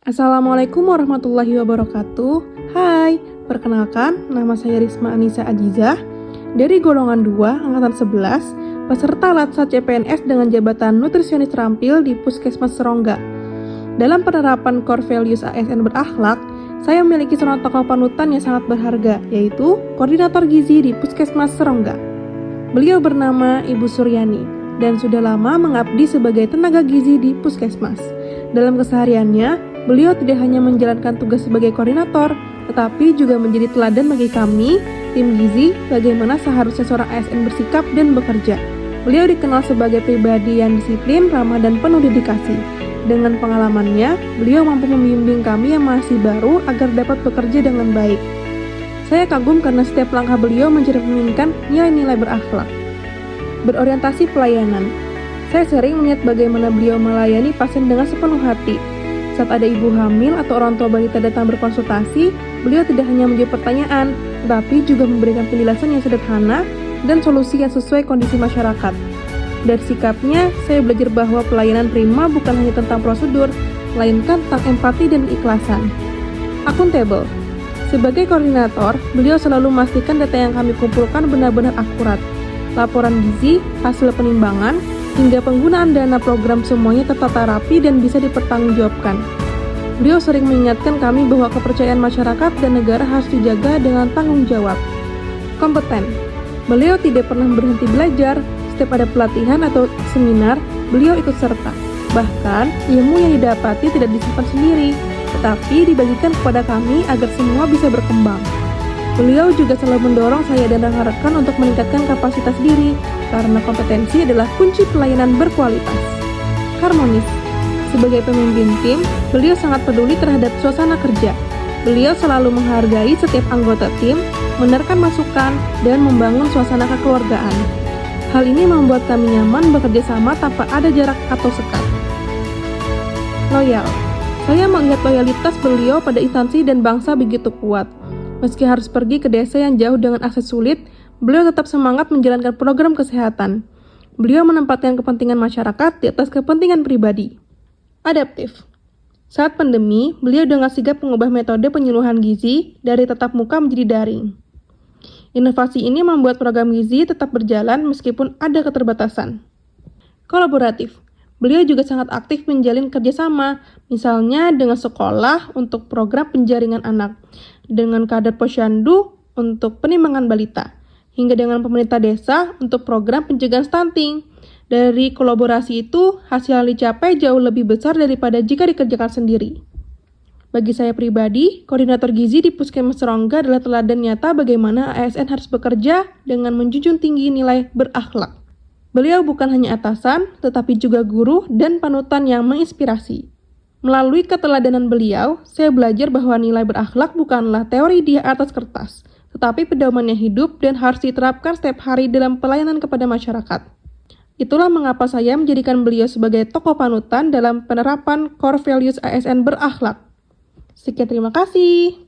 Assalamualaikum warahmatullahi wabarakatuh. Hai, perkenalkan nama saya Risma Anissa Ajizah dari golongan 2 angkatan 11, peserta Latsat CPNS dengan jabatan nutrisionis terampil di Puskesmas Serongga. Dalam penerapan core values ASN berakhlak, saya memiliki seorang tokoh panutan yang sangat berharga, yaitu koordinator gizi di Puskesmas Serongga. Beliau bernama Ibu Suryani dan sudah lama mengabdi sebagai tenaga gizi di Puskesmas. Dalam kesehariannya, beliau tidak hanya menjalankan tugas sebagai koordinator, tetapi juga menjadi teladan bagi kami, tim gizi, bagaimana seharusnya seorang ASN bersikap dan bekerja. Beliau dikenal sebagai pribadi yang disiplin, ramah, dan penuh dedikasi. Dengan pengalamannya, beliau mampu membimbing kami yang masih baru agar dapat bekerja dengan baik. Saya kagum karena setiap langkah beliau mencerminkan nilai-nilai berakhlak. Berorientasi pelayanan. Saya sering melihat bagaimana beliau melayani pasien dengan sepenuh hati. Saat ada ibu hamil atau orang tua balita datang berkonsultasi, beliau tidak hanya menjawab pertanyaan, tetapi juga memberikan penjelasan yang sederhana dan solusi yang sesuai kondisi masyarakat. Dari sikapnya, saya belajar bahwa pelayanan prima bukan hanya tentang prosedur, melainkan tentang empati dan keikhlasan. Akuntabel. Sebagai koordinator, beliau selalu memastikan data yang kami kumpulkan benar-benar akurat. Laporan gizi, hasil penimbangan, hingga penggunaan dana program semuanya tertata rapi dan bisa dipertanggungjawabkan. Beliau sering mengingatkan kami bahwa kepercayaan masyarakat dan negara harus dijaga dengan tanggung jawab. Kompeten. Beliau tidak pernah berhenti belajar. Setiap ada pelatihan atau seminar, beliau ikut serta. Bahkan, ilmu yang didapati tidak disimpan sendiri, tetapi dibagikan kepada kami agar semua bisa berkembang. Beliau juga selalu mendorong saya dan rekan-rekan untuk meningkatkan kapasitas diri, karena kompetensi adalah kunci pelayanan berkualitas. Harmonis. Sebagai pemimpin tim, beliau sangat peduli terhadap suasana kerja. Beliau selalu menghargai setiap anggota tim, menerkan masukan, dan membangun suasana kekeluargaan. Hal ini membuat kami nyaman bekerja sama tanpa ada jarak atau sekat. Loyal. Saya melihat loyalitas beliau pada instansi dan bangsa begitu kuat. Meski harus pergi ke desa yang jauh dengan akses sulit, beliau tetap semangat menjalankan program kesehatan. Beliau menempatkan kepentingan masyarakat di atas kepentingan pribadi. Adaptif. Saat pandemi, beliau dengan sigap mengubah metode penyuluhan gizi dari tatap muka menjadi daring. Inovasi ini membuat program gizi tetap berjalan meskipun ada keterbatasan. Kolaboratif. Beliau juga sangat aktif menjalin kerjasama, misalnya dengan sekolah untuk program penjaringan anak, dengan kader posyandu untuk penimbangan balita, hingga dengan pemerintah desa untuk program pencegahan stunting. Dari kolaborasi itu, hasil yang dicapai jauh lebih besar daripada jika dikerjakan sendiri. Bagi saya pribadi, koordinator gizi di Puskesmas Serongga adalah teladan nyata bagaimana ASN harus bekerja dengan menjunjung tinggi nilai berakhlak. Beliau bukan hanya atasan, tetapi juga guru dan panutan yang menginspirasi. Melalui keteladanan beliau, saya belajar bahwa nilai berakhlak bukanlah teori di atas kertas, tetapi pedoman yang hidup dan harus diterapkan setiap hari dalam pelayanan kepada masyarakat. Itulah mengapa saya menjadikan beliau sebagai tokoh panutan dalam penerapan core values ASN berakhlak. Sekian, terima kasih.